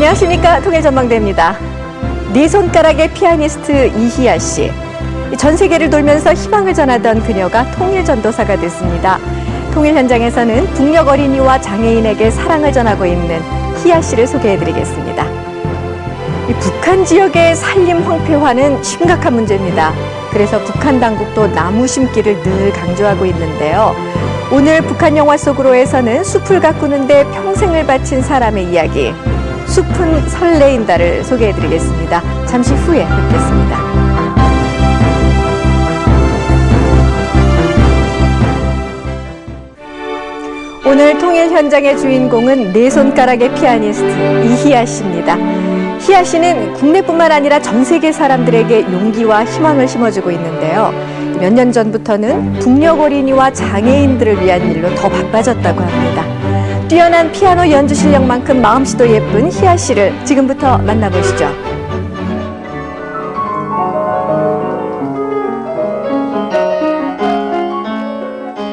안녕하십니까. 통일전망대입니다. 네 손가락의 피아니스트 이희아 씨. 전 세계를 돌면서 희망을 전하던 그녀가 통일전도사가 됐습니다. 통일 현장에서는 북녘 어린이와 장애인에게 사랑을 전하고 있는 희아 씨를 소개해드리겠습니다. 북한 지역의 산림 황폐화는 심각한 문제입니다. 그래서 북한 당국도 나무 심기를 늘 강조하고 있는데요. 오늘 북한 영화 속으로에서는 숲을 가꾸는데 평생을 바친 사람의 이야기, 숲은 설레인다를 소개해드리겠습니다. 잠시 후에 뵙겠습니다. 오늘 통일 현장의 주인공은 네 손가락의 피아니스트 이희아 씨입니다. 희아 씨는 국내뿐만 아니라 전 세계 사람들에게 용기와 희망을 심어주고 있는데요. 몇 년 전부터는 북녘 어린이와 장애인들을 위한 일로 더 바빠졌다고 합니다. 뛰어난 피아노 연주 실력만큼 마음씨도 예쁜 희아 씨를 지금부터 만나보시죠.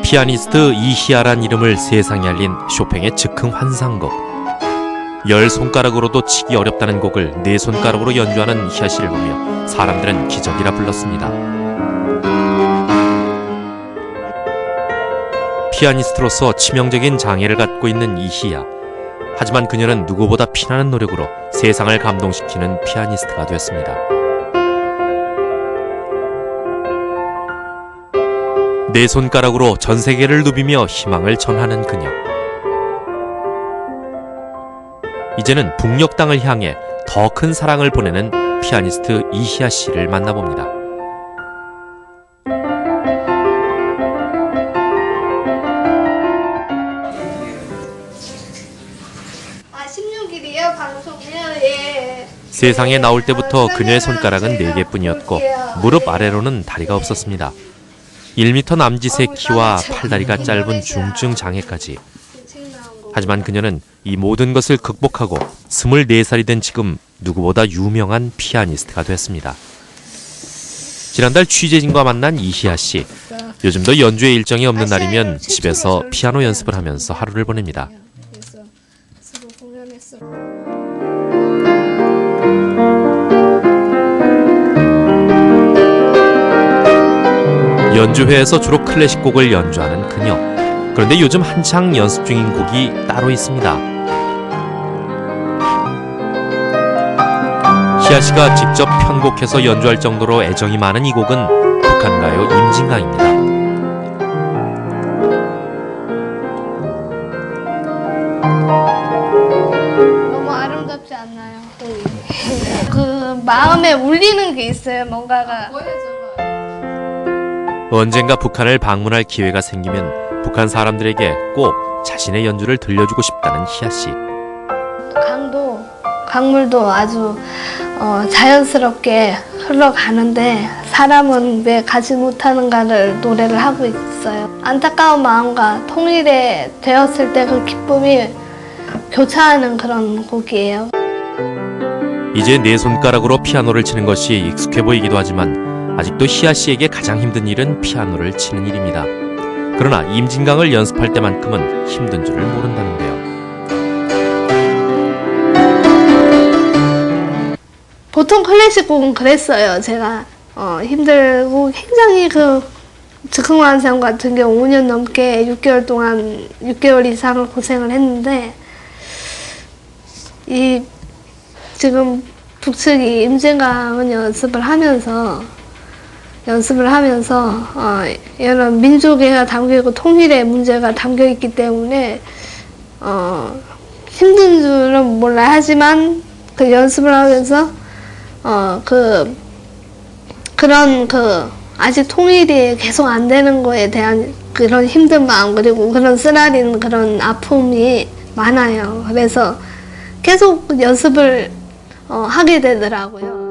피아니스트 이희아란 이름을 세상에 알린 쇼팽의 즉흥 환상곡. 10손가락으로도 치기 어렵다는 곡을 4손가락으로 연주하는 희아 씨를 보며 사람들은 기적이라 불렀습니다. 피아니스트로서 치명적인 장애를 갖고 있는 이희아. 하지만 그녀는 누구보다 피나는 노력으로 세상을 감동시키는 피아니스트가 되었습니다. 네 손가락으로 전 세계를 누비며 희망을 전하는 그녀. 이제는 북녘 땅을 향해 더 큰 사랑을 보내는 피아니스트 이희아 씨를 만나봅니다. 16일이에요, 방송이요. 예. 세상에 나올 때부터 그녀의 손가락은 4개뿐이었고 무릎 아래로는 다리가 없었습니다. 1m 남짓의 키와 팔다리가 짧은 중증 장애까지. 하지만 그녀는 이 모든 것을 극복하고 24살이 된 지금 누구보다 유명한 피아니스트가 됐습니다. 지난달 취재진과 만난 이희아 씨. 요즘도 연주에 일정이 없는 날이면 집에서 피아노 연습을 하면서 하루를 보냅니다. 연주회에서 주로 클래식 곡을 연주하는 그녀. 그런데 요즘 한창 연습 중인 곡이 따로 있습니다. 희아 씨가 직접 편곡해서 연주할 정도로 애정이 많은 이 곡은 북한 가요 임진강입니다. 너무 아름답지 않나요? 그 마음에 울리는 게 있어요, 뭔가가. 언젠가 북한을 방문할 기회가 생기면 북한 사람들에게 꼭 자신의 연주를 들려주고 싶다는 희아 씨. 강물도 아주 자연스럽게 흘러가는데 사람은 왜 가지 못하는가를 노래를 하고 있어요. 안타까운 마음과 통일에 되었을 때 그 기쁨이 교차하는 그런 곡이에요. 이제 4손가락으로 피아노를 치는 것이 익숙해 보이기도 하지만 아직도 희아 씨에게 가장 힘든 일은 피아노를 치는 일입니다. 그러나 임진강을 연습할 때만큼은 힘든 줄을 모른다는데요. 보통 클래식 곡은 그랬어요. 제가 힘들고 굉장히 그 즉흥환상 같은 경우 5년 넘게 6개월 동안 6개월 이상을 고생을 했는데 이 지금 북측이 임진강을 연습을 하면서 여러 민족애가 담겨있고 통일의 문제가 담겨있기 때문에 힘든 줄은 몰라 하지만 그 연습을 하면서 그런 아직 통일이 계속 안 되는 거에 대한 그런 힘든 마음 그리고 그런 쓰라린 그런 아픔이 많아요. 그래서 계속 연습을 하게 되더라고요.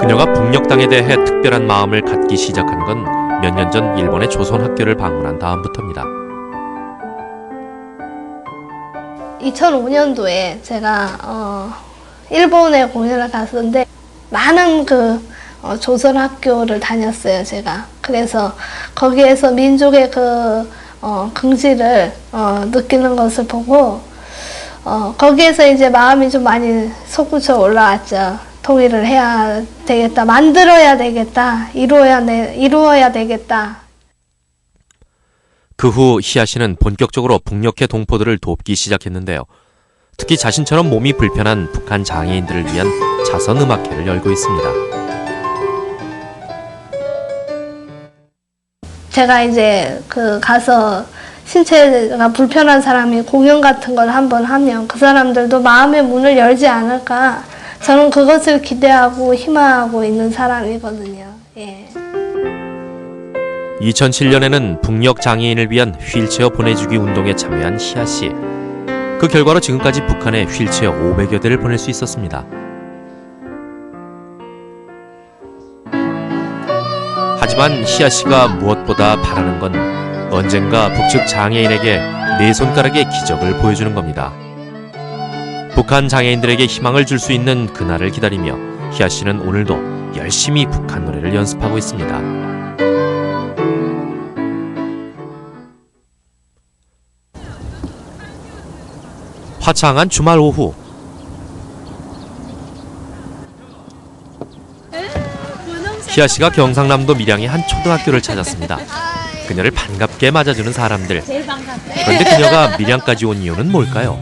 그녀가 북녘 땅에 대해 특별한 마음을 갖기 시작한 건 몇 년 전 일본의 조선 학교를 방문한 다음부터입니다. 2005년도에 제가 일본에 공연을 갔었는데 많은 조선 학교를 다녔어요, 제가. 그래서 거기에서 민족의 긍지를 느끼는 것을 보고 거기에서 이제 마음이 좀 많이 솟구쳐 올라왔죠. 통일을 해야 되겠다, 만들어야 되겠다, 이루어야 되겠다. 그 후 희아 씨는 본격적으로 북녘의 동포들을 돕기 시작했는데요. 특히 자신처럼 몸이 불편한 북한 장애인들을 위한 자선 음악회를 열고 있습니다. 제가 이제 가서 신체가 불편한 사람이 공연 같은 걸 한번 하면 그 사람들도 마음의 문을 열지 않을까, 저는 그것을 기대하고 희망하고 있는 사람이거든요. 예. 2007년에는 북녘 장애인을 위한 휠체어 보내주기 운동에 참여한 희아 씨. 그 결과로 지금까지 북한에 휠체어 500여 대를 보낼 수 있었습니다. 하지만 희아 씨가 무엇보다 바라는 건 언젠가 북측 장애인에게 네 손가락의 기적을 보여주는 겁니다. 북한 장애인들에게 희망을 줄 수 있는 그날을 기다리며 희아 씨는 오늘도 열심히 북한 노래를 연습하고 있습니다. 화창한 주말 오후. 희아 씨가 경상남도 밀양의 한 초등학교를 찾았습니다. 그녀를 반갑게 맞아주는 사람들. 그런데 그녀가 밀양까지 온 이유는 뭘까요?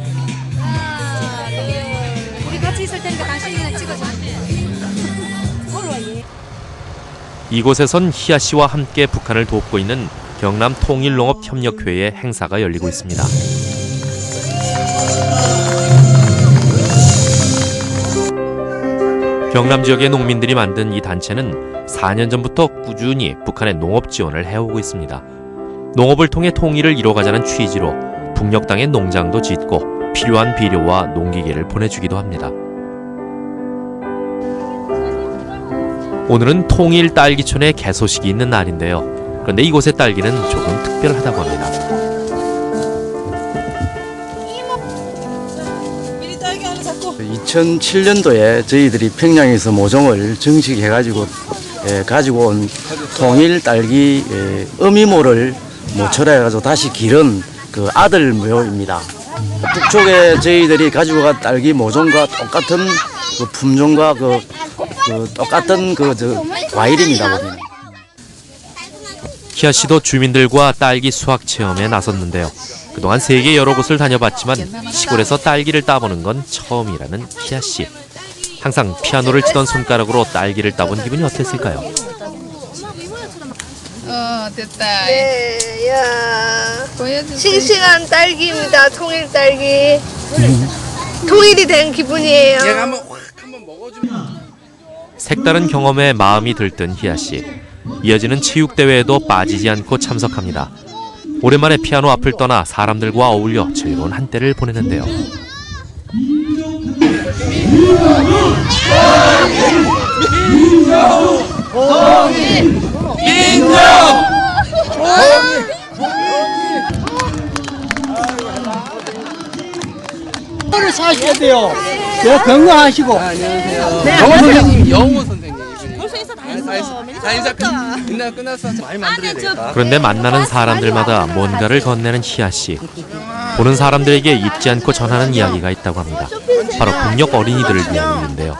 우리 같이 있을 테니까 당신이랑 찍어줘. 이곳에선 희아 씨와 함께 북한을 돕고 있는 경남 통일농업협력회의 행사가 열리고 있습니다. 경남 지역의 농민들이 만든 이 단체는 4년 전부터 꾸준히 북한의 농업 지원을 해오고 있습니다. 농업을 통해 통일을 이뤄가자는 취지로 북녘 땅에 농장도 짓고 필요한 비료와 농기계를 보내주기도 합니다. 오늘은 통일 딸기촌의 개소식이 있는 날인데요. 그런데 이곳의 딸기는 조금 특별하다고 합니다. 2007년도에 저희들이 평양에서 모종을 정식해가지고 가지고 온 통일 딸기 어미모를 모철해가지고 다시 기른 그 아들 묘입니다. 북쪽에 저희들이 가지고 간 딸기 모종과 똑같은 그 품종과 그 똑같은 과일입니다. 보면. 희아 씨도 주민들과 딸기 수확 체험에 나섰는데요. 그동안 세계 여러 곳을 다녀봤지만 시골에서 딸기를 따보는 건 처음이라는 희아 씨. 항상 피아노를 치던 손가락으로 딸기를 따본 기분이 어땠을까요? 됐다. 네, 야. 보여주세요. 싱싱한 딸기입니다. 통일 딸기. 통일이 된 기분이에요. 얘가 한번 먹어주면. 색다른 경험에 마음이 들뜬 희아 씨. 이어지는 체육대회에도 빠지지 않고 참석합니다. 오랜만에 피아노 앞을 떠나 사람들과 어울려 즐거운 한때를 보내는데요. 를 사셔야 돼요. 제가 건강하시고. 영호 선생님. 벌써 인사 다 했어. 인사 끝났어. 많이 만들어야 되겠다. 그런데 만나는 사람들마다 뭔가를 건네는 희아 씨. 보는 사람들에게 잊지 않고 전하는 이야기가 있다고 합니다. 바로 북녘 어린이들을 위한 일인데요.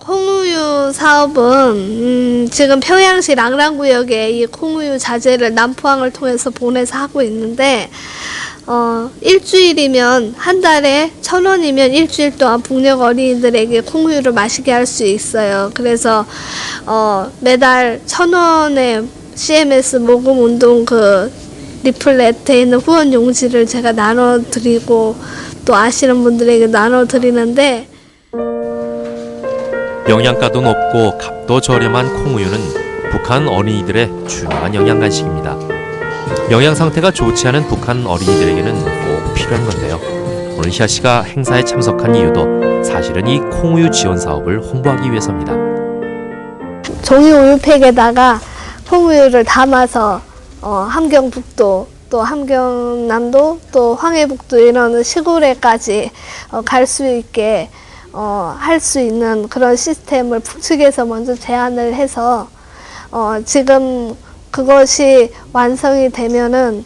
콩우유 사업은 지금 평양시 랑랑구역에 이 콩우유 자재를 남포항을 통해서 보내서 하고 있는데 일주일이면 한 달에 1,000원이면 일주일 동안 북녘 어린이들에게 콩우유를 마시게 할 수 있어요. 그래서 매달 1,000원의 CMS 모금 운동 그 리플렛에 있는 후원 용지를 제가 나눠드리고 또 아시는 분들에게 나눠드리는데 영양가도 높고 값도 저렴한 콩우유는 북한 어린이들의 중요한 영양 간식입니다. 영양 상태가 좋지 않은 북한 어린이들에게는 꼭 필요한 건데요. 오늘 희아 씨가 행사에 참석한 이유도 사실은 이 콩우유 지원 사업을 홍보하기 위해서입니다. 종이 우유팩에다가 콩우유를 담아서 함경북도 또 함경남도 또 황해북도 이런 시골에까지 갈 수 있게 할 수 있는 그런 시스템을 북측에서 먼저 제안을 해서 지금 그것이 완성이 되면은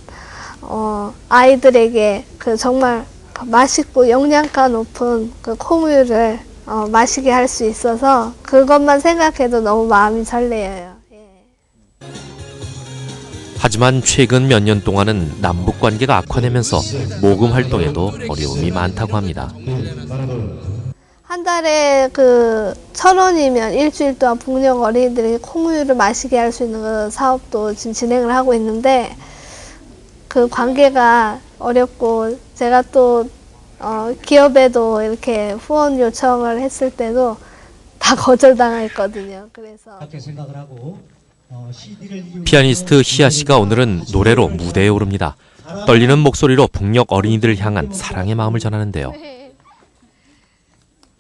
아이들에게 그 정말 맛있고 영양가 높은 그 콩우유를 마시게 할 수 있어서 그것만 생각해도 너무 마음이 설레어요. 하지만 최근 몇 년 동안은 남북 관계가 악화되면서 모금 활동에도 어려움이 많다고 합니다. 한 달에 그 1,000원이면 일주일 동안 북녘 어린이들이 콩우유를 마시게 할 수 있는 그 사업도 지금 진행을 하고 있는데 그 관계가 어렵고 제가 또 기업에도 이렇게 후원 요청을 했을 때도 다 거절당했거든요. 그래서 피아니스트 희아 씨가 오늘은 노래로 무대에 오릅니다. 떨리는 목소리로 북녘 어린이들을 향한 사랑의 마음을 전하는데요.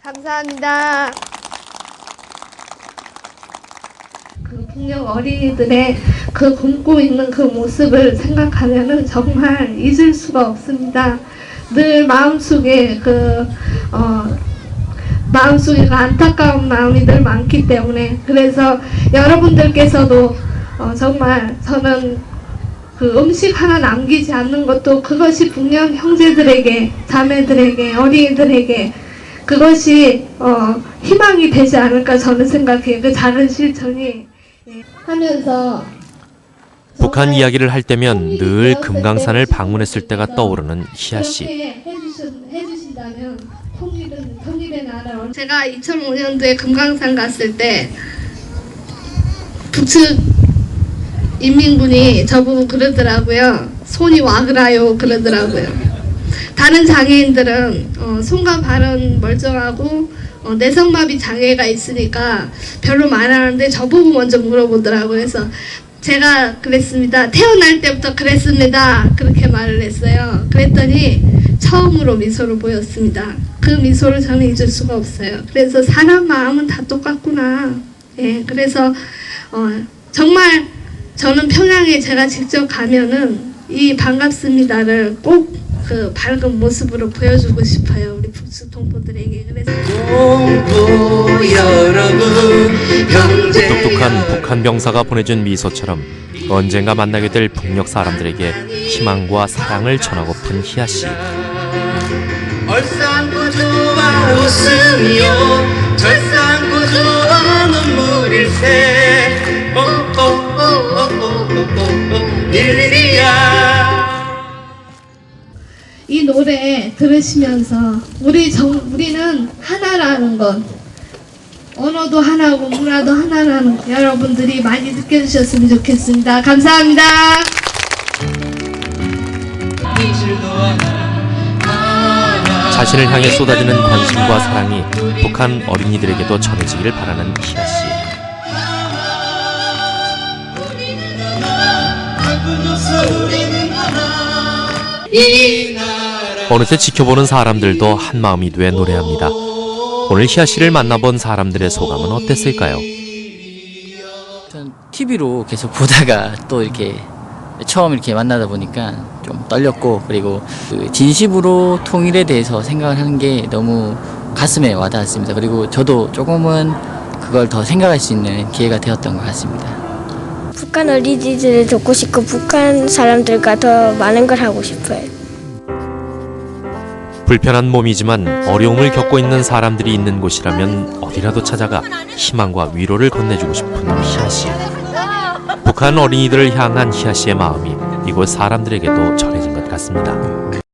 감사합니다. 그 북녘 어린이들의 그 굶고 있는 그 모습을 생각하면은 정말 잊을 수가 없습니다. 늘 마음속에 마음속에 안타까운 마음이 늘 많기 때문에 그래서 여러분들께서도 정말 저는 그 음식 하나 남기지 않는 것도 그것이 북녘 형제들에게 자매들에게 어린이들에게 그것이 희망이 되지 않을까 저는 생각해요. 그 작은 실천이 하면서 북한 이야기를 할 때면 늘 금강산을 방문했을 때가 떠오르는 희아 씨. 해주신다면 통일의 나라. 제가 2005년도에 금강산 갔을 때 북측 인민군이 저보고 그러더라고요. 손이 와그라요 그러더라고요. 다른 장애인들은 손과 발은 멀쩡하고 내성마비 장애가 있으니까 별로 말 안 하는데 저보고 먼저 물어보더라고요. 그래서 제가 그랬습니다. 태어날 때부터 그랬습니다. 그렇게 말을 했어요. 그랬더니 처음으로 미소를 보였습니다. 그 미소를 저는 잊을 수가 없어요. 그래서 사람 마음은 다 똑같구나. 예, 그래서 정말 저는 평양에 제가 직접 가면은 이 반갑습니다를 꼭 그 밝은 모습으로 보여주고 싶어요. 우리 북측 동포들에게. 그래서 동포 여러분 형제 똑똑한 북한 병사가 보내준 미소처럼 언젠가 만나게 될 북녘 사람들에게 희망과 사랑을 전하고픈 희아 씨. 얼싸안고좋아 웃음이요 절싸안고좋아 눈물일세 일일이야. 이 노래 들으시면서 우리는 하나라는 것, 언어도 하나고 문화도 하나라는 것 여러분들이 많이 느껴주셨으면 좋겠습니다. 감사합니다. 자신을 향해 쏟아지는 관심과 사랑이 북한 어린이들에게도 전해지기를 바라는 희아 씨. 어느새 지켜보는 사람들도 한마음이 돼 노래합니다. 오늘 희아 씨를 만나본 사람들의 소감은 어땠을까요? 전 TV로 계속 보다가 또 이렇게 처음 이렇게 만나다 보니까 좀 떨렸고, 그리고 그 진심으로 통일에 대해서 생각을 하는 게 너무 가슴에 와닿았습니다. 그리고 저도 조금은 그걸 더 생각할 수 있는 기회가 되었던 것 같습니다. 북한 어린이들을 돕고 싶고 북한 사람들과 더 많은 걸 하고 싶어요. 불편한 몸이지만 어려움을 겪고 있는 사람들이 있는 곳이라면 어디라도 찾아가 희망과 위로를 건네주고 싶은 희아 씨. 북한 어린이들을 향한 희아 씨의 마음이 이곳 사람들에게도 전해진 것 같습니다.